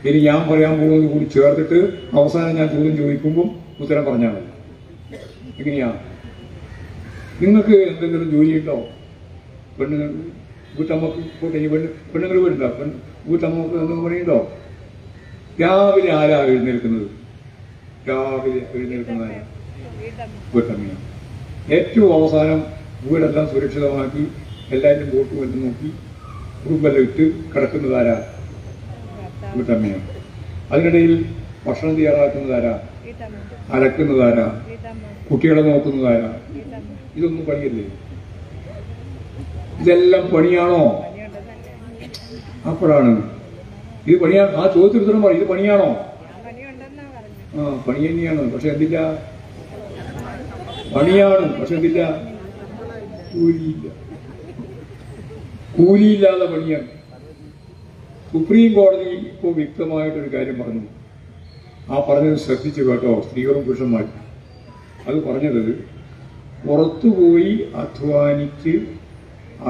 ഇനി ഞാൻ പറയാൻ പോകുന്നത് കൂടി ചേർത്തിട്ട് അവസാനം ഞാൻ ചോദ്യം ചോദിക്കുമ്പോൾ ഉത്തരം പറഞ്ഞാൽ മതി. എങ്ങനെയാ? നിങ്ങൾക്ക് എന്തെങ്കിലും ജോലിയുണ്ടോ? പെണ്ണുങ്ങൾ വീട്ടമ്മക്ക് പോട്ടെ, പെണ്ണുങ്ങൾ വീടുണ്ടോ? വീട്ടമ്മക്ക് എന്തെങ്കിലും പണിയുണ്ടോ? രാവിലെ ആരാ എഴുന്നേൽക്കുന്നത്? രാവിലെ എഴുന്നേൽക്കുന്നതാരാ? വീട്ടമ്മയാണ്. ഏറ്റവും അവസാനം വീടെല്ലാം സുരക്ഷിതമാക്കി എല്ലാവരും വോട്ട് വന്ന് നോക്കി കുടുംബെല്ലാം ഇട്ട് കിടക്കുന്നതാരാ? വീട്ടമ്മയാണ്. അതിനിടയിൽ ഭക്ഷണം തയ്യാറാക്കുന്നതാരാ? അലക്കുന്നതാരാ? കുട്ടികളെ നോക്കുന്നതാരാ? ഇതൊന്നും പണിയല്ലേ? ഇതെല്ലാം പണിയാണോ? അപ്പോഴാണ് ഇത് പണിയാണ്. ആ ചോദ്യത്തിന് ഉത്തരം പറയും, ഇത് പണിയാണോ? ആ, പണി തന്നെയാണ്. പക്ഷെ എന്തില്ല? പണിയാണ്, പക്ഷെ എന്തില്ല? കൂലിയില്ല. കൂലിയില്ലാതെ പണിയാണ്. സുപ്രീം കോടതി ഇപ്പോൾ വ്യക്തമായിട്ടൊരു കാര്യം പറഞ്ഞു. ആ പറഞ്ഞത് ശ്രദ്ധിച്ചു കേട്ടോ, സ്ത്രീകളും പുരുഷന്മാരും. അത് പറഞ്ഞത് പുറത്തുപോയി അധ്വാനിച്ച്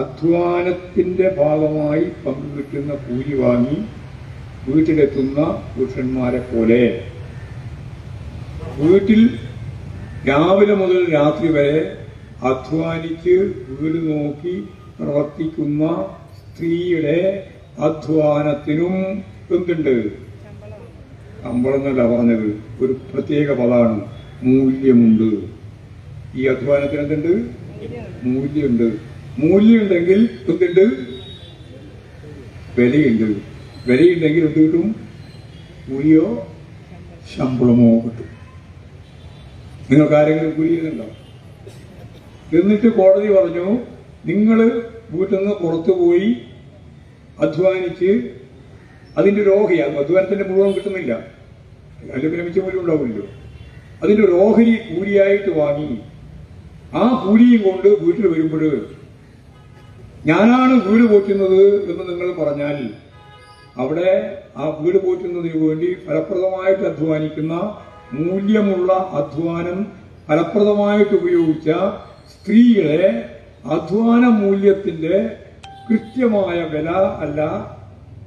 അധ്വാനത്തിന്റെ ഭാഗമായി പങ്കുകിട്ടുന്ന കൂലി വാങ്ങി വീട്ടിലെത്തുന്ന പുരുഷന്മാരെ പോലെ വീട്ടിൽ രാവിലെ മുതൽ രാത്രി വരെ അധ്വാനിച്ച് വീട് നോക്കി പ്രവർത്തിക്കുന്ന സ്ത്രീയുടെ അധ്വാനത്തിനും എന്തുണ്ട്? ശമ്പളം എന്നല്ല പറഞ്ഞത്, ഒരു പ്രത്യേക പദമാണ്, മൂല്യമുണ്ട്. ഈ അധ്വാനത്തിന് എന്തുണ്ട്? മൂല്യമുണ്ട്. മൂല്യമുണ്ടെങ്കിൽ എന്തുണ്ട്? വിലയുണ്ട്. വിലയുണ്ടെങ്കിൽ എന്ത് കിട്ടും? കൂലിയോ ശമ്പളമോ കിട്ടും. നിങ്ങൾക്ക് ആരെങ്കിലും കൂലി ചെയ്യുന്നുണ്ടോ? എന്നിട്ട് കോടതി പറഞ്ഞു, നിങ്ങൾ വീട്ടിൽ നിന്ന് പുറത്തു പോയി അധ്വാനിച്ച് അതിന്റെ ഒരു ഓഹരി, അധ്വാനത്തിന്റെ മുഴുവൻ കിട്ടുന്നില്ല, അതിന്റെ വിരമിച്ച പോലും ഉണ്ടാവില്ലല്ലോ, അതിന്റെ ഒരു ഓഹരി കൂലിയായിട്ട് വാങ്ങി ആ കൂലിയും കൊണ്ട് വീട്ടിൽ വരുമ്പോൾ ഞാനാണ് വീട് പോറ്റുന്നത് എന്ന് നിങ്ങൾ പറഞ്ഞാൽ അവിടെ ആ വീട് പോറ്റുന്നതിന് വേണ്ടി ഫലപ്രദമായിട്ട് അധ്വാനിക്കുന്ന മൂല്യമുള്ള അധ്വാനം ഫലപ്രദമായിട്ട് ഉപയോഗിച്ച സ്ത്രീകളെ അധ്വാന മൂല്യത്തിന്റെ കൃത്യമായ വില അല്ല,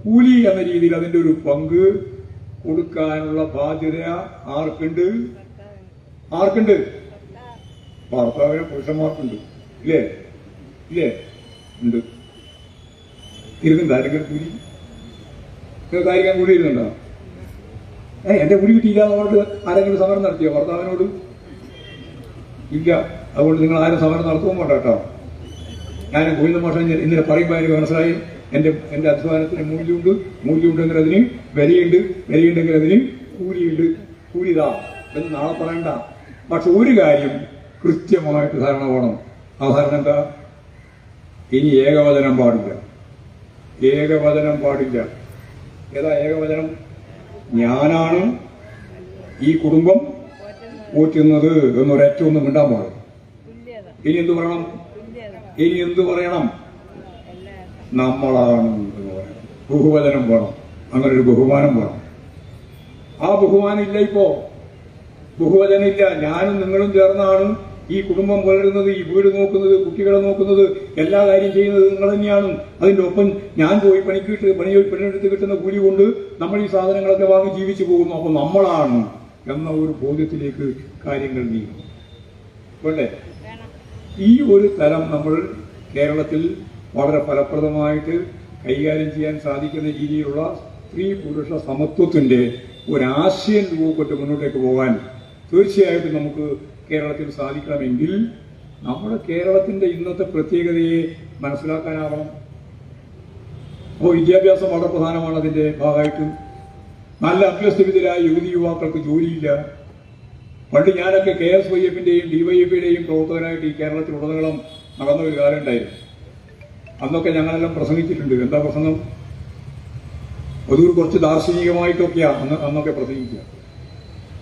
കൂലി എന്ന രീതിയിൽ അതിന്റെ ഒരു പങ്ക് കൊടുക്കാനുള്ള ബാധ്യത ആർക്കുണ്ട്? ആർക്കുണ്ട്? ഭർത്താവിന് പുരുഷന്മാർക്കുണ്ട്. ഇല്ലേ? ഇല്ലേ? ഉണ്ട്. ഇരുന്നുണ്ട് ആരെങ്കിലും കൂലി? നിങ്ങൾക്ക് ആയിരിക്കാൻ കൂലി ഇരുന്നുണ്ടോ? എന്റെ കൂലി കിട്ടിയില്ല എന്നോട് ആരെങ്കിലും സമരം നടത്തിയോ ഭർത്താവിനോട്? ഇല്ല. അതുകൊണ്ട് നിങ്ങൾ ആരും സമരം നടത്തുമ്പോൾ വേണ്ട കേട്ടോ. ഞാൻ ഗോവിന്ദ മാഷൻ ഇന്നലെ പറയുമ്പോൾ എനിക്ക് മനസ്സിലായി, എന്റെ അധ്വാനത്തിന് മൂല്യമുണ്ട്, മൂല്യമുണ്ടെങ്കിൽ അതിന് വിലയുണ്ട്, വിലയുണ്ടെങ്കിൽ അതിന് കൂലിയുണ്ട്, കൂലിതാ എന്ന് നാളെ പറയണ്ട. പക്ഷെ ഒരു കാര്യം കൃത്യമായിട്ട് ധാരണ വേണം. ആ ധാരണ എന്താ? ഇനി ഏകവചനം പാടില്ല. ഏകവചനം പാടില്ല. ഏതാ ഏകവചനം? ഞാനാണ് ഈ കുടുംബം പോറ്റുന്നത് എന്നൊരൊറ്റ ഒന്നും മിണ്ടാൻ പാടില്ല. ഇനി എന്തു പറയണം? ഇനി എന്തു പറയണം? നമ്മളാണ് എന്ന് പറയണം. ബഹുവചനം വേണം. അങ്ങനെ ഒരു ബഹുമാനം വേണം. ആ ബഹുമാനം ഇല്ല. ഇപ്പോ ബഹുവചനം ഇല്ല. ഞാനും നിങ്ങളും ചേർന്നാണ് ഈ കുടുംബം പുലരുന്നത്, ഈ വീട് നോക്കുന്നത്, കുട്ടികളെ നോക്കുന്നത്, എല്ലാ കാര്യം ചെയ്യുന്നത് നിങ്ങൾ തന്നെയാണ്. അതിന്റെ ഒപ്പം ഞാൻ പോയി പണിയെടുത്ത് കിട്ടുന്ന കൂലി കൊണ്ട് നമ്മൾ ഈ സാധനങ്ങളൊക്കെ വാങ്ങി ജീവിച്ചു പോകുന്നു. അപ്പൊ നമ്മളാണ് എന്ന ഒരു ബോധ്യത്തിലേക്ക് കാര്യങ്ങൾ നീങ്ങും. വേണ്ടേ? ഈ ഒരു തലം നമ്മൾ കേരളത്തിൽ വളരെ ഫലപ്രദമായിട്ട് കൈകാര്യം ചെയ്യാൻ സാധിക്കുന്ന രീതിയിലുള്ള സ്ത്രീ പുരുഷ സമത്വത്തിന്റെ ഒരാശയം രൂപപ്പെട്ട് മുന്നോട്ടേക്ക് പോകാൻ തീർച്ചയായിട്ടും നമുക്ക് കേരളത്തിൽ സാധിക്കണമെങ്കിൽ നമ്മുടെ കേരളത്തിന്റെ ഇന്നത്തെ പ്രത്യേകതയെ മനസ്സിലാക്കാനാവണം. അപ്പോൾ വിദ്യാഭ്യാസം വളരെ പ്രധാനമാണ്. അതിന്റെ ഭാഗമായിട്ട് നല്ല അഭ്യസ്തവിദ്യരായ യുവതി യുവാക്കൾക്ക് ജോലിയില്ല. പണ്ട് ഞാനൊക്കെ KSYFന്റെയും DYFയുടെയും പ്രവർത്തകനായിട്ട് ഈ കേരളത്തിലുടനീളം നടന്ന ഒരു കാലം ഉണ്ടായിരുന്നു. അന്നൊക്കെ ഞങ്ങളെല്ലാം പ്രസംഗിച്ചിട്ടുണ്ട്. എന്താ പ്രസംഗം? അതൊരു കുറച്ച് ദാർശനികമായിട്ടൊക്കെയാ അന്നൊക്കെ പ്രസംഗിക്കുക.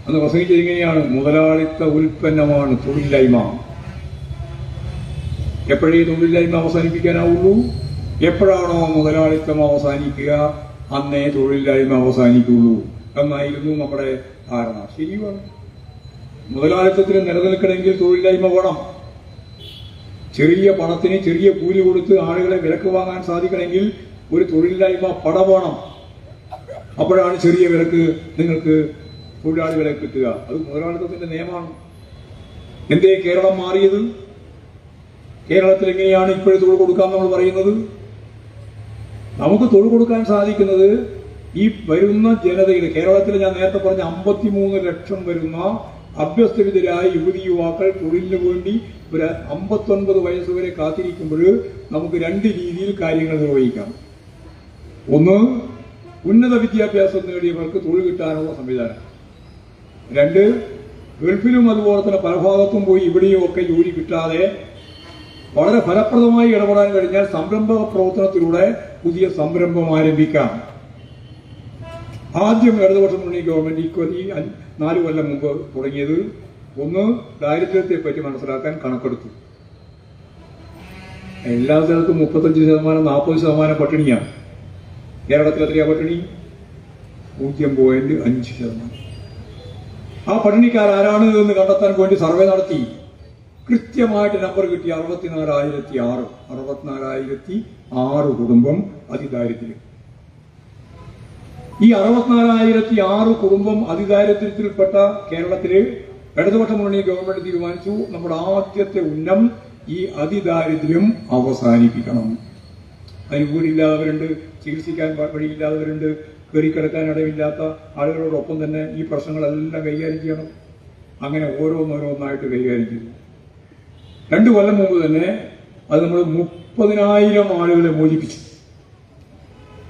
അന്ന് പ്രസംഗിച്ചത് ഇങ്ങനെയാണ്: മുതലാളിത്ത ഉൽപ്പന്നമാണ് തൊഴിലില്ലായ്മ. എപ്പോഴേ തൊഴിലില്ലായ്മ അവസാനിപ്പിക്കാനാവുള്ളൂ? എപ്പോഴാണോ മുതലാളിത്തം അവസാനിക്കുക അന്നേ തൊഴിലില്ലായ്മ അവസാനിക്കുള്ളൂ എന്നായിരുന്നു നമ്മുടെ ധാരണ. ശരിയാണ്. മുതലാളിത്തത്തിന് നിലനിൽക്കണമെങ്കിൽ തൊഴിലില്ലായ്മ വേണം. ചെറിയ പണത്തിന് ചെറിയ കൂലി കൊടുത്ത് ആളുകളെ വിലക്ക് വാങ്ങാൻ സാധിക്കണമെങ്കിൽ ഒരു തൊഴിലില്ലായ്മ പട വേണം. അപ്പോഴാണ് ചെറിയ വിലക്ക് നിങ്ങൾക്ക് തൊഴിലാളികളെ കിട്ടുക. അത് മുതലാളിത്തത്തിന്റെ നിയമമാണ്. എന്തേ കേരളം മാറിയത്? കേരളത്തിൽ എങ്ങനെയാണ് ഇപ്പോഴും തൊഴിൽ കൊടുക്കാൻ നമ്മൾ പറയുന്നത്? നമുക്ക് തൊഴിൽ കൊടുക്കാൻ സാധിക്കുന്നത് ഈ വരുന്ന ജനതയുടെ, കേരളത്തിൽ ഞാൻ നേരത്തെ പറഞ്ഞ 53 ലക്ഷം വരുന്ന അഭ്യസ്തവിദ്യരായ യുവതി യുവാക്കൾ തൊഴിലിന് വേണ്ടി ഒരു 59 വയസ്സ് വരെ കാത്തിരിക്കുമ്പോൾ നമുക്ക് 2 രീതിയിൽ കാര്യങ്ങൾ നിർവഹിക്കാം. ഒന്ന്, ഉന്നത വിദ്യാഭ്യാസം നേടിയവർക്ക് തൊഴിൽ കിട്ടാനുള്ള സംവിധാനം. 2, ഗൾഫിലും അതുപോലെ തന്നെ പല ഭാഗത്തും പോയി ഇവിടെയും ഒക്കെ ജോലി കിട്ടാതെ വളരെ ഫലപ്രദമായി ഇടപെടാൻ കഴിഞ്ഞാൽ സംരംഭ പ്രവർത്തനത്തിലൂടെ പുതിയ സംരംഭം ആരംഭിക്കാം. ആദ്യം ഇടതുപക്ഷ മുന്നണി ഗവൺമെന്റ് ഈ 4 കൊല്ലം മുമ്പ് തുടങ്ങിയത്, ഒന്ന്, ദാരിദ്ര്യത്തെ പറ്റി മനസ്സിലാക്കാൻ കണക്കെടുത്തു. എല്ലാ സ്ഥലത്തും 35%, 40% പട്ടിണിയാണ്. കേരളത്തിൽ എത്രയാ പട്ടിണി? 0.5%. ആ പട്ടിണിക്കാരാരാണ് എന്ന് കണ്ടെത്താൻ വേണ്ടി സർവേ നടത്തി. കൃത്യമായിട്ട് നമ്പർ കിട്ടി. 64,006 കുടുംബം അതിദാരിദ്ര്യം. ഈ 64,006 കുടുംബം അതിദാരിദ്ര്യത്തിൽപ്പെട്ട കേരളത്തില് ഇടതുപക്ഷ മുന്നണി ഗവൺമെന്റ് തീരുമാനിച്ചു, നമ്മുടെ ആദ്യത്തെ ഉന്നം ഈ അതിദാരിദ്ര്യം അവസാനിപ്പിക്കണം. അതിന് വീടില്ലാത്തവരുണ്ട്, ചികിത്സിക്കാൻ വഴിയില്ലാത്തവരുണ്ട്, കയറിക്കിടക്കാൻ ഇടമില്ലാത്ത ആളുകളോടൊപ്പം തന്നെ ഈ പ്രശ്നങ്ങളെല്ലാം കൈകാര്യം ചെയ്യണം. അങ്ങനെ ഓരോന്നോരോന്നായിട്ട് കൈകാര്യം ചെയ്തു. 2 കൊല്ലം മുമ്പ് തന്നെ അത് നമ്മൾ 30,000 ആളുകളെ മോചിപ്പിച്ചു.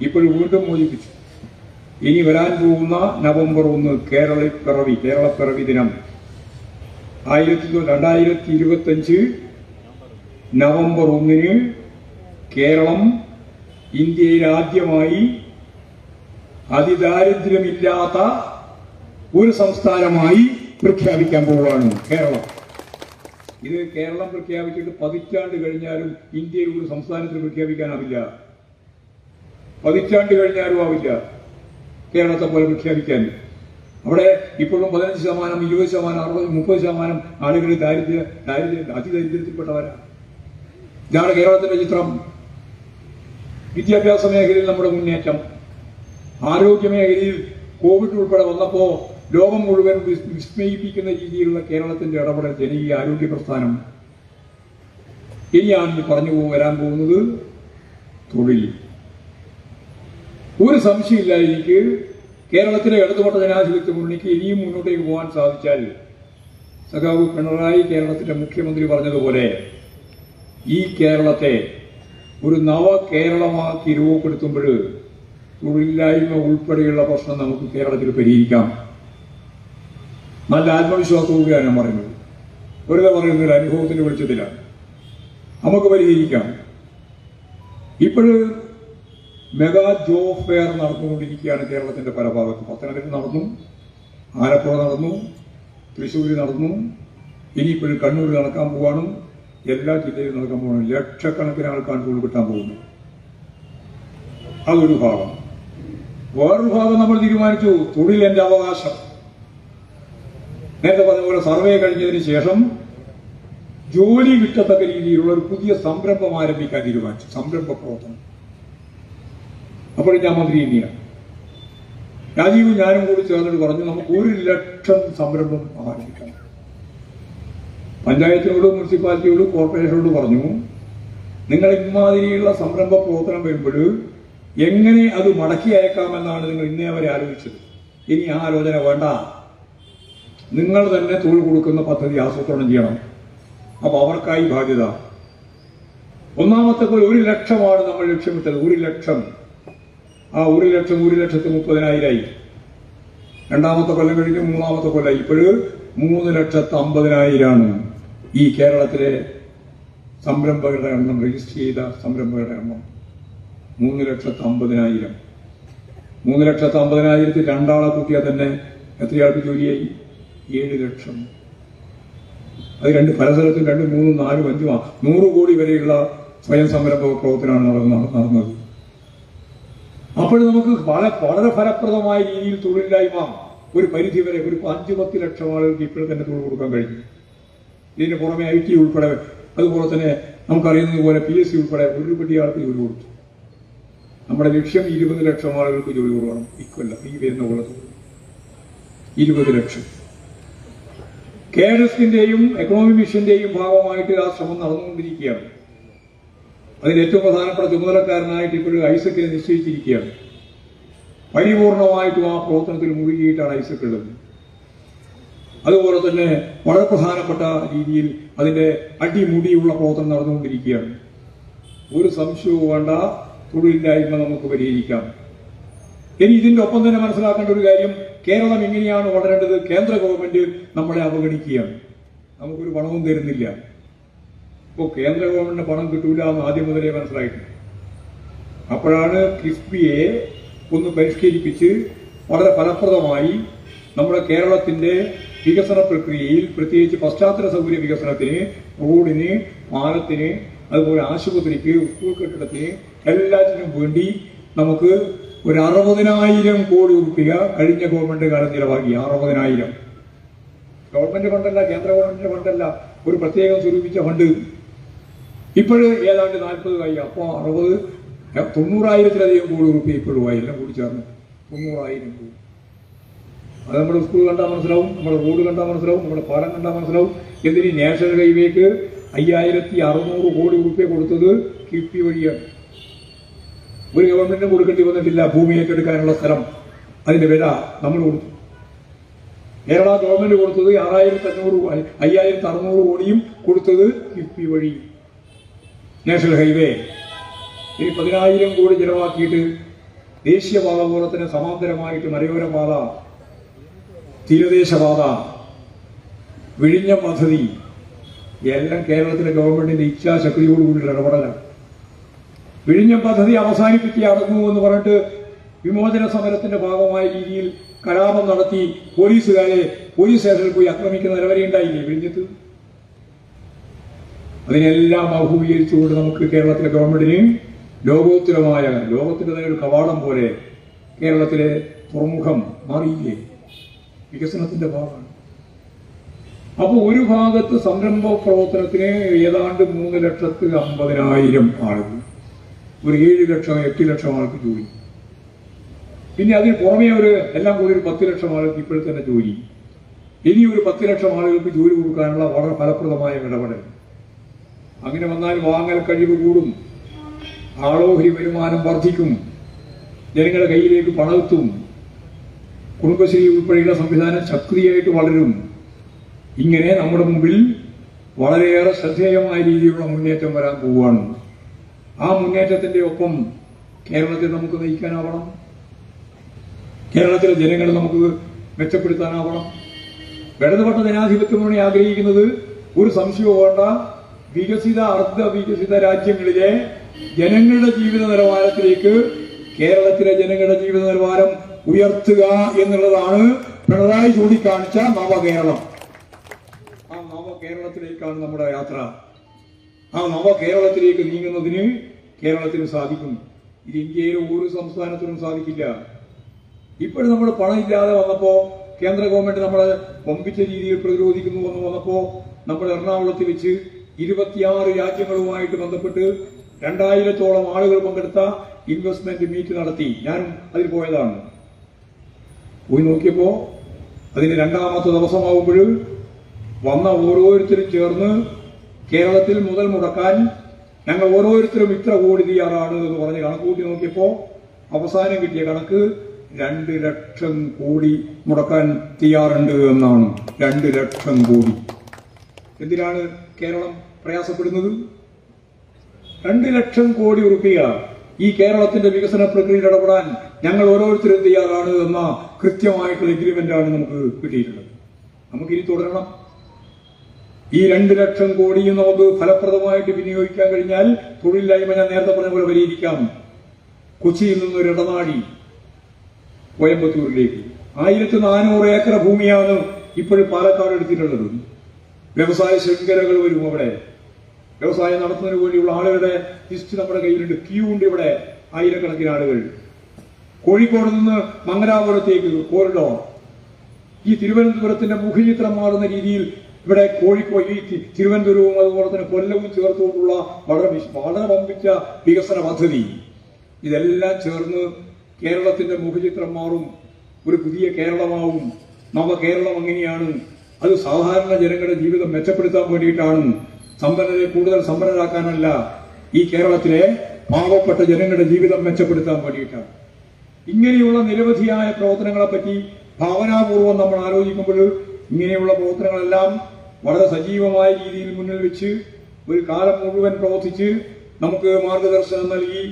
ഇപ്പോഴും വീണ്ടും മോചിപ്പിച്ചു. ഇനി വരാൻ പോകുന്ന നവംബർ 1 കേരളപ്പിറവി ദിനം 2025 നവംബർ 1 കേരളം ഇന്ത്യയിൽ ആദ്യമായി അതിദാരിദ്ര്യമില്ലാത്ത ഒരു സംസ്ഥാനമായി പ്രഖ്യാപിക്കാൻ പോവുകയാണ് കേരളം. ഇത് കേരളം പ്രഖ്യാപിച്ചിട്ട് 10 ആണ്ട് കഴിഞ്ഞാലും ഇന്ത്യയിൽ ഒരു സംസ്ഥാനത്തിൽ പ്രഖ്യാപിക്കാനാവില്ല. 10 ആണ്ട് കഴിഞ്ഞാലും ആവില്ല കേരളത്തെ പോലെ പ്രഖ്യാപിക്കാൻ. അവിടെ ഇപ്പോഴും 15%, 20%, 60%, 30% ആളുകൾ അതിദരിദ്രത്തിൽപ്പെട്ടവരാണ്. ഇതാണ് കേരളത്തിന്റെ ചിത്രം. വിദ്യാഭ്യാസ മേഖലയിൽ നമ്മുടെ മുന്നേറ്റം, ആരോഗ്യ മേഖലയിൽ കോവിഡ് ഉൾപ്പെടെ വന്നപ്പോ ലോകം മുഴുവൻ വിസ്മയിപ്പിക്കുന്ന രീതിയിലുള്ള കേരളത്തിന്റെ ഇടപെടൽ, ജനകീയ ആരോഗ്യ പ്രസ്ഥാനം. ഇനിയാണ് ഈ പറഞ്ഞു വരാൻ പോകുന്നത് തൊഴിൽ. ഒരു സംശയമില്ല, എനിക്ക് കേരളത്തിലെ ഇടതുപക്ഷ ജനാധിപത്യ മുന്നണിക്ക് ഇനിയും മുന്നോട്ടേക്ക് പോകാൻ സാധിച്ചാൽ, സഖാവ് പിണറായി കേരളത്തിന്റെ മുഖ്യമന്ത്രി പറഞ്ഞതുപോലെ, ഈ കേരളത്തെ ഒരു നവ കേരളമാക്കി രൂപപ്പെടുത്തുമ്പോൾ തൊഴിലില്ലായ്മ ഉൾപ്പെടെയുള്ള പ്രശ്നം നമുക്ക് കേരളത്തിൽ പരിഹരിക്കാം. നല്ല ആത്മവിശ്വാസത്തോടെയാണ് ഞാൻ പറയുന്നത്. വെറുതെ പറയുന്നില്ല, അനുഭവത്തിന്റെ വെളിച്ചത്തിലാണ്. നമുക്ക് പരിഹരിക്കാം. ഇപ്പോഴ് മെഗാ ജോബ് ഫെയർ നടന്നുകൊണ്ടിരിക്കുകയാണ് കേരളത്തിന്റെ പല ഭാഗത്തും. പത്തനംതിട്ട നടന്നു, ആലപ്പുഴ നടന്നു, തൃശ്ശൂരിൽ നടന്നു, ഇനിയിപ്പോഴും കണ്ണൂരിൽ നടക്കാൻ പോവാണ്, എല്ലാ ജില്ലയിലും നടക്കാൻ പോവാണ്. ലക്ഷക്കണക്കിന് ആൾക്കാണ് തൊഴിൽ കിട്ടാൻ പോകുന്നത്. അതൊരു ഭാഗം. വേറൊരു ഭാഗം നമ്മൾ തീരുമാനിച്ചു, തൊഴിൽ എന്റെ അവകാശം. നേരത്തെ പറഞ്ഞ പോലെ സർവേ കഴിഞ്ഞതിന് ശേഷം ജോലി കിട്ടത്തക്ക രീതിയിലുള്ള ഒരു പുതിയ സംരംഭം ആരംഭിക്കാൻ തീരുമാനിച്ചു. സംരംഭ പ്രവർത്തനം. അപ്പോൾ ഞാൻ മന്ത്രി തന്നെയാണ്. രാജീവ് ഞാനും കൂടി ചേർന്നിട്ട് പറഞ്ഞു, നമുക്ക് 1,00,000 സംരംഭം ആരംഭിക്കാം. പഞ്ചായത്തിനോടും മുനിസിപ്പാലിറ്റിയോടും കോർപ്പറേഷനോടും പറഞ്ഞു, നിങ്ങൾ ഇമാതിരിയുള്ള സംരംഭ പ്രവർത്തനം വരുമ്പോൾ എങ്ങനെ അത് മടക്കി അയക്കാമെന്നാണ് നിങ്ങൾ ഇന്നേ വരെ ആലോചിച്ചത്. ഇനി ആ ആലോചന വേണ്ട. നിങ്ങൾ തന്നെ തൊഴിൽ കൊടുക്കുന്ന പദ്ധതി ആസൂത്രണം ചെയ്യണം. അപ്പൊ അവർക്കായി ബാധ്യത. ഒന്നാമത്തെ പോലെ 1,00,000 നമ്മൾ ലക്ഷ്യമിട്ടത്. 1,00,000. ആ 1,30,000 രണ്ടാമത്തെ കൊല്ലം കഴിഞ്ഞ് മൂന്നാമത്തെ കൊല്ലം. ഇപ്പോഴും 3,50,000 ഈ കേരളത്തിലെ സംരംഭകരുടെ എണ്ണം, രജിസ്റ്റർ ചെയ്ത സംരംഭകരുടെ എണ്ണം. 3,50,000. 3,50,000 2 കൂട്ടിയാൽ തന്നെ എത്രയാൾക്ക് ജോലിയായി? 7 ലക്ഷം. അത് 2 പല സ്ഥലത്തും 2, 3, 4, 5, 100 കോടി വരെയുള്ള സ്വയം സംരംഭ പ്രവർത്തനമാണ് നടന്നത്. അപ്പോൾ നമുക്ക് വളരെ ഫലപ്രദമായ രീതിയിൽ തൊഴിലില്ലായ്മ ഒരു പരിധി വരെ, ഒരു 5-10 ലക്ഷം ആളുകൾക്ക് ഇപ്പോൾ തന്നെ തൊഴിൽ കൊടുക്കാൻ കഴിഞ്ഞു. ഇതിന് പുറമെ IT ഉൾപ്പെടെ, അതുപോലെ തന്നെ നമുക്കറിയുന്നത് പോലെ PSC ഉൾപ്പെടെ ഒരുപടി ആൾക്ക് ജോലി കൊടുത്തു. നമ്മുടെ ലക്ഷ്യം 20 ലക്ഷം ആളുകൾക്ക് ജോലി കൊടുക്കണം. ഇക്കൊല്ലം ഈ വരുന്ന കൊല്ലത്തോട് 20 ലക്ഷം. കേരളത്തിന്റെയും എക്കണോമിക് മിഷന്റെയും ഭാഗമായിട്ട് ആ ശ്രമം നടന്നുകൊണ്ടിരിക്കുകയാണ്. അതിൽ ഏറ്റവും പ്രധാനപ്പെട്ട ചുമതലക്കാരനായിട്ട് ഇപ്പോഴും ഐസക്കിനെ നിശ്ചയിച്ചിരിക്കുകയാണ്. പരിപൂർണമായിട്ടും ആ പ്രവർത്തനത്തിൽ മുഴുകിയിട്ടാണ് ഐസക് ഉള്ളത്. അതുപോലെ തന്നെ വളരെ പ്രധാനപ്പെട്ട രീതിയിൽ അതിന്റെ അടിമുടിയുള്ള പ്രവർത്തനം നടന്നുകൊണ്ടിരിക്കുകയാണ്. ഒരു സംശയവും വേണ്ട, തൊഴിലില്ലായ്മ നമുക്ക് പരിഹരിക്കാം. ഇനി ഇതിന്റെ ഒപ്പം തന്നെ മനസ്സിലാക്കേണ്ട ഒരു കാര്യം, കേരളം എങ്ങനെയാണ് വളരേണ്ടത്? കേന്ദ്ര ഗവൺമെന്റ് നമ്മളെ അവഗണിക്കുകയാണ്, നമുക്കൊരു പണവും തരുന്നില്ല. ഇപ്പോൾ കേന്ദ്ര ഗവൺമെന്റിന് പണം കിട്ടൂല എന്ന് ആദ്യം മുതലേ മനസ്സിലായിട്ടുണ്ട്. അപ്പോഴാണ് കിഫ്ബിയെ ഒന്ന് പരിഷ്കരിപ്പിച്ച് വളരെ ഫലപ്രദമായി നമ്മുടെ കേരളത്തിന്റെ വികസന പ്രക്രിയയിൽ, പ്രത്യേകിച്ച് പശ്ചാത്തല സൗകര്യ വികസനത്തിന്, റോഡിന്, പാലത്തിന്, അതുപോലെ ആശുപത്രിക്ക്, സ്കൂൾ കെട്ടിടത്തിന് എല്ലാത്തിനും വേണ്ടി നമുക്ക് ഒരു 60,000 കോടി രൂപ കഴിഞ്ഞ ഗവൺമെന്റ് കാലം ചിലവാക്കി. 60,000 ഗവൺമെന്റ് ഫണ്ടല്ല, കേന്ദ്ര ഗവൺമെന്റിന്റെ ഫണ്ടല്ല, ഒരു പ്രത്യേകം സ്വരൂപിച്ച ഫണ്ട്. ഇപ്പോഴും ഏതാണ്ട് 40 ആയി. അപ്പോൾ 90,000-ലധികം കോടി രൂപ ഇപ്പോഴും ആയി, എല്ലാം കൂടി ചേർന്ന് 90,000 കോടി. അത് നമ്മുടെ സ്കൂൾ കണ്ടാൽ മനസ്സിലാവും, നമ്മുടെ റോഡ് കണ്ടാൽ മനസ്സിലാവും, നമ്മുടെ പാലം കണ്ടാൽ മനസ്സിലാവും. എന്തിന് നാഷണൽ ഹൈവേക്ക് 5,600 കോടി രൂപ കൊടുത്തത് കിഫ്ബി വഴിയാണ്. ഒരു ഗവൺമെന്റിനും കൊടുക്കേണ്ടി വന്നിട്ടില്ല. ഭൂമി ഏറ്റെടുക്കാനുള്ള സ്ഥലം, അതിന്റെ വില നമ്മൾ കൊടുത്തു. കേരള ഗവൺമെന്റ് കൊടുത്തത് 5,600 കോടിയും കൊടുത്തത് കിഫ്ബി വഴി. നാഷണൽ ഹൈവേ ഇനി 10,000 കോടി ചെലവാക്കിയിട്ട് ദേശീയപാത പോലെ തന്നെ സമാന്തരമായിട്ട് മലയോര പാത, തീരദേശപാത, വിഴിഞ്ഞം പദ്ധതി, എല്ലാം കേരളത്തിലെ ഗവൺമെന്റിന്റെ ഇച്ഛാശക്തിയോടുകൂടി ഇടപെടലാണ്. വിഴിഞ്ഞം പദ്ധതി അവസാനിപ്പിച്ച് അടങ്ങൂ എന്ന് പറഞ്ഞിട്ട് വിമോചന സമരത്തിന്റെ ഭാഗമായ രീതിയിൽ കലാപം നടത്തി പോലീസുകാരെ പോലീസ് സ്റ്റേഷനിൽ പോയി ആക്രമിക്കുന്ന നിലവരെ ഉണ്ടായില്ലേ വിഴിഞ്ഞത്ത്? അതിനെല്ലാം അഭിമുഖീകരിച്ചുകൊണ്ട് നമുക്ക് കേരളത്തിലെ ഗവൺമെന്റിന് ലോകോത്തരമായ, ലോകത്തിന്റെ തന്നെ ഒരു കവാടം പോലെ കേരളത്തിലെ തുറമുഖം മാറിയില്ലേ? വികസനത്തിന്റെ ഭാഗമാണ്. അപ്പോൾ ഒരു ഭാഗത്ത് സംരംഭ പ്രവർത്തനത്തിന് ഏതാണ്ട് 3,50,000 ആളുകൾ, ഒരു 7 ലക്ഷം 8 ലക്ഷം ആൾക്ക് ജോലി. പിന്നെ അതിന് പുറമെ എല്ലാം കൂടി ഒരു 10 ലക്ഷം ആൾക്ക് ഇപ്പോഴും തന്നെ ജോലി. ഇനി ഒരു 10 ലക്ഷം ആളുകൾക്ക് ജോലി കൊടുക്കാനുള്ള വളരെ ഫലപ്രദമായ ഇടപെടൽ. അങ്ങനെ വന്നാൽ വാങ്ങൽ കഴിവ് കൂടും, ആളോഹരി വരുമാനം വർദ്ധിക്കും, ജനങ്ങളുടെ കയ്യിലേക്ക് പണമെത്തും, കുടുംബശ്രീ ഉൾപ്പെടെയുള്ള സംവിധാനം ശക്തിയായിട്ട് വളരും. ഇങ്ങനെ നമ്മുടെ മുമ്പിൽ വളരെയേറെ ശ്രദ്ധേയമായ രീതിയിലുള്ള മുന്നേറ്റം വരാൻ പോവുകയാണ്. ആ മുന്നേറ്റത്തിന്റെ ഒപ്പം കേരളത്തെ നമുക്ക് നയിക്കാനാവണം, കേരളത്തിലെ ജനങ്ങളെ നമുക്ക് മെച്ചപ്പെടുത്താനാവണം. ഇടതുപക്ഷ ജനാധിപത്യ മുന്നണി ആഗ്രഹിക്കുന്നത് ഒരു സംശയവും വേണ്ട, വികസിത അർദ്ധ വികസിത രാജ്യങ്ങളിലെ ജനങ്ങളുടെ ജീവിത നിലവാരത്തിലേക്ക് കേരളത്തിലെ ജനങ്ങളുടെ ജീവിത നിലവാരം ഉയർത്തുക എന്നുള്ളതാണ് പിണറായി ചൂണ്ടിക്കാണിച്ച നവകേരളം. ആ നവകേരളത്തിലേക്കാണ് നമ്മുടെ യാത്ര. ആ നവകേരളത്തിലേക്ക് നീങ്ങുന്നതിന് കേരളത്തിന് സാധിക്കും. ഇത് ഇന്ത്യയിലെ ഒരു സംസ്ഥാനത്തിനും സാധിക്കില്ല. ഇപ്പോഴും നമ്മൾ പണമില്ലാതെ വന്നപ്പോ കേന്ദ്ര ഗവൺമെന്റ് നമ്മളെ വമ്പിച്ച രീതിയിൽ പ്രതിരോധിക്കുന്നു എന്ന് വന്നപ്പോ നമ്മൾ എറണാകുളത്ത് വെച്ച് 26 രാജ്യങ്ങളുമായിട്ട് ബന്ധപ്പെട്ട് 2,000-ഓളം ആളുകൾ പങ്കെടുത്ത ഇൻവെസ്റ്റ്മെന്റ് മീറ്റ് നടത്തി. ഞാനും അതിൽ പോയതാണ്. പോയി നോക്കിയപ്പോ അതിന് 2ാമത്തെ ദിവസമാകുമ്പോൾ വന്ന ഓരോരുത്തരും ചേർന്ന് കേരളത്തിൽ മുതൽ മുടക്കാൻ ഞങ്ങൾ ഓരോരുത്തരും ഇത്ര കോടി തയ്യാറാണ് എന്ന് പറഞ്ഞ് കണക്കൂട്ടി നോക്കിയപ്പോ അവസാനം കിട്ടിയ കണക്ക് 2 ലക്ഷം കോടി മുടക്കാൻ തയ്യാറുണ്ട് എന്നാണ്. 2 ലക്ഷം കോടി. എന്തിനാണ് കേരളം പ്രയാസപ്പെടുന്നത്? 2 ലക്ഷം കോടി രൂപ ഈ കേരളത്തിന്റെ വികസന പ്രക്രിയയിൽ ഇടപെടാൻ ഞങ്ങൾ ഓരോരുത്തരും തയ്യാറാണ് എന്ന കൃത്യമായിട്ടുള്ള എഗ്രിമെന്റാണ് നമുക്ക് കിട്ടിയിട്ടുള്ളത്. നമുക്കിനി തുടരണം. ഈ 2 ലക്ഷം കോടിയും നമുക്ക് ഫലപ്രദമായിട്ട് വിനിയോഗിക്കാൻ കഴിഞ്ഞാൽ തൊഴിലില്ലായ്മ ഞാൻ നേരത്തെ പറഞ്ഞ പോലെ പരിഹരിക്കാം. കൊച്ചിയിൽ നിന്നൊരു ഇടനാഴി കോയമ്പത്തൂരിലേക്ക് 1400 ഏക്കർ ഭൂമിയാണ് ഇപ്പോഴും പാലക്കാട് എടുത്തിട്ടുള്ളത്. വ്യവസായ ശൃംഖലകൾ വരും അവിടെ. വ്യവസായം നടത്തുന്നതിന് വേണ്ടിയുള്ള ആളുകളുടെ ലിസ്റ്റ് നമ്മുടെ കയ്യിലുണ്ട്. ക്യൂ ഉണ്ട് ഇവിടെ, ആയിരക്കണക്കിന് ആളുകൾ. കോഴിക്കോട് നിന്ന് മംഗലാപുരത്തേക്ക് കോറിഡോർ. ഈ തിരുവനന്തപുരത്തിന്റെ മുഖചിത്രം മാറുന്ന രീതിയിൽ ഇവിടെ കോഴിക്കോട്, ഈ തിരുവനന്തപുരവും അതുപോലെ തന്നെ കൊല്ലവും ചേർത്തുകൊണ്ടുള്ള വളരെ വമ്പിച്ച വികസന പദ്ധതി. ഇതെല്ലാം ചേർന്ന് കേരളത്തിന്റെ മുഖചിത്രം മാറും, ഒരു പുതിയ കേരളമാവും. നവകേരളം എങ്ങനെയാണ്? അത് സാധാരണ ജനങ്ങളുടെ ജീവിതം മെച്ചപ്പെടുത്താൻ വേണ്ടിയിട്ടാണ്, സമ്പന്നരെ കൂടുതൽ സമ്പന്നരാക്കാനല്ല. ഈ കേരളത്തിലെ പാവപ്പെട്ട ജനങ്ങളുടെ ജീവിതം മെച്ചപ്പെടുത്താൻ വേണ്ടിയിട്ടാണ്. ഇങ്ങനെയുള്ള നിരവധിയായ പ്രവർത്തനങ്ങളെ പറ്റി ഭാവനാപൂർവ്വം നമ്മൾ ആലോചിക്കുമ്പോൾ ഇങ്ങനെയുള്ള പ്രവർത്തനങ്ങളെല്ലാം വളരെ സജീവമായ രീതിയിൽ മുന്നിൽ വെച്ച് ഒരു കാലം മുഴുവൻ പ്രവർത്തിച്ച് നമുക്ക് മാർഗദർശനം നൽകി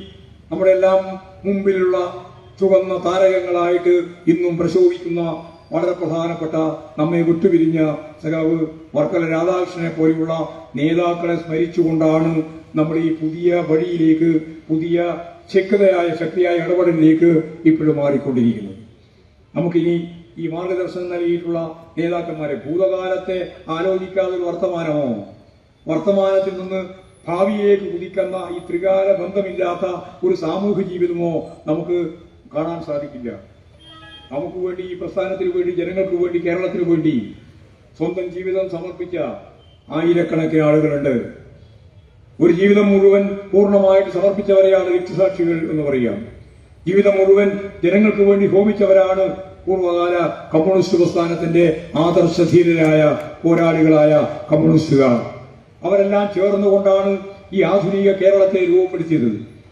നമ്മുടെ എല്ലാം മുമ്പിലുള്ള ചുവന്ന താരകങ്ങളായിട്ട് ഇന്നും പ്രശോഭിക്കുന്ന വളരെ പ്രധാനപ്പെട്ട നമ്മെ വിട്ടുപിരിഞ്ഞ സഖാവ് വർക്കല രാധാകൃഷ്ണനെ പോലെയുള്ള നേതാക്കളെ സ്മരിച്ചുകൊണ്ടാണ് നമ്മൾ ഈ പുതിയ വഴിയിലേക്ക്, പുതിയ ശക്തിയായ ഇടപെടലിലേക്ക് ഇപ്പോഴും മാറിക്കൊണ്ടിരിക്കുന്നത്. നമുക്കിനി ഈ മാർഗദർശനം നൽകിയിട്ടുള്ള നേതാക്കന്മാരെ ഭൂതകാലത്തെ ആലോചിക്കാതെ ഒരു വർത്തമാനത്തിൽ നിന്ന് ഭാവിയിലേക്ക് കുതിക്കുന്ന ഈ ത്രികാല ബന്ധമില്ലാത്ത ഒരു സാമൂഹ്യ ജീവിതമോ നമുക്ക് കാണാൻ സാധിക്കില്ല. നമുക്ക് വേണ്ടി, ഈ പ്രസ്ഥാനത്തിന് വേണ്ടി, ജനങ്ങൾക്ക് വേണ്ടി, കേരളത്തിന് വേണ്ടി സ്വന്തം ജീവിതം സമർപ്പിച്ച ആയിരക്കണക്കിന് ആളുകളുണ്ട്. ഒരു ജീവിതം മുഴുവൻ പൂർണ്ണമായിട്ട് സമർപ്പിച്ചവരെയാണ് രക്തസാക്ഷികൾ എന്ന് പറയാം. ജീവിതം മുഴുവൻ ജനങ്ങൾക്ക് വേണ്ടി ഹോമിച്ചവരാണ് പൂർവ്വകാല കമ്മ്യൂണിസ്റ്റ് പ്രസ്ഥാനത്തിന്റെ ആദർശധീരരായ പോരാളികളായ കമ്മ്യൂണിസ്റ്റുകാർ. അവരെല്ലാം ചേർന്നുകൊണ്ടാണ് ഈ ആധുനിക കേരളത്തെ രൂപപ്പെടുത്തിയത്.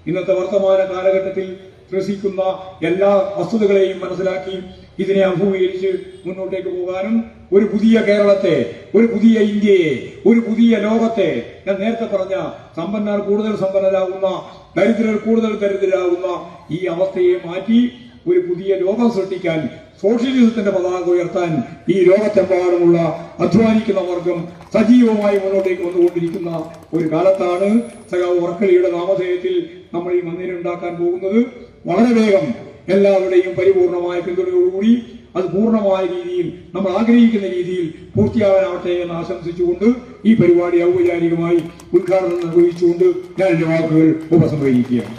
ഇന്നത്തെ വർത്തമാന കാലഘട്ടത്തിൽ ത്രസിക്കുന്ന എല്ലാ വസ്തുതകളെയും മനസ്സിലാക്കി ഇതിനെ അഭിമുഖീകരിച്ച് മുന്നോട്ടേക്ക് പോകാനും ഒരു പുതിയ കേരളത്തെ, ഒരു പുതിയ ഇന്ത്യയെ, ഒരു പുതിയ ലോകത്തെ, ഞാൻ നേരത്തെ പറഞ്ഞ സമ്പന്നർ കൂടുതൽ സമ്പന്നരാകുന്ന, ദരിദ്രർ കൂടുതൽ ദരിദ്രരാകുന്ന ഈ അവസ്ഥയെ മാറ്റി ഒരു പുതിയ ലോകം സൃഷ്ടിക്കാൻ, സോഷ്യലിസത്തിന്റെ പതാക ഉയർത്താൻ ഈ ലോകത്തെമ്പാടുമുള്ള അധ്വാനിക്കുന്ന വർഗം സജീവമായി മുന്നോട്ടേക്ക് വന്നുകൊണ്ടിരിക്കുന്ന ഒരു കാലത്താണ് സഖാവ് വർക്കലിയുടെ നാമധേയത്തിൽ നമ്മൾ ഈ മന്ദിരം ഉണ്ടാക്കാൻ പോകുന്നത്. വളരെ വേഗം എല്ലാവരുടെയും പരിപൂർണമായ പിന്തുണയോടുകൂടി അത് പൂർണ്ണമായ രീതിയിൽ, നമ്മൾ ആഗ്രഹിക്കുന്ന രീതിയിൽ പൂർത്തിയാകാനാവട്ടെ എന്ന് ആശംസിച്ചുകൊണ്ട് ഈ പരിപാടി ഔപചാരികമായി ഉദ്ഘാടനം നിർവഹിച്ചുകൊണ്ട് ഞാൻ എന്റെ വാക്കുകൾ ഉപസംഹരിക്കുകയാണ്.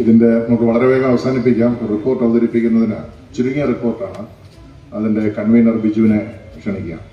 ഇതിന്റെ നമുക്ക് വളരെ വേഗം അവസാനിപ്പിക്കാം. റിപ്പോർട്ട് അവതരിപ്പിക്കുന്നതിന് ചുരുങ്ങിയ റിപ്പോർട്ടാണ്. അതിന്റെ കൺവീനർ ബിജുവിനെ ക്ഷണിക്കാം.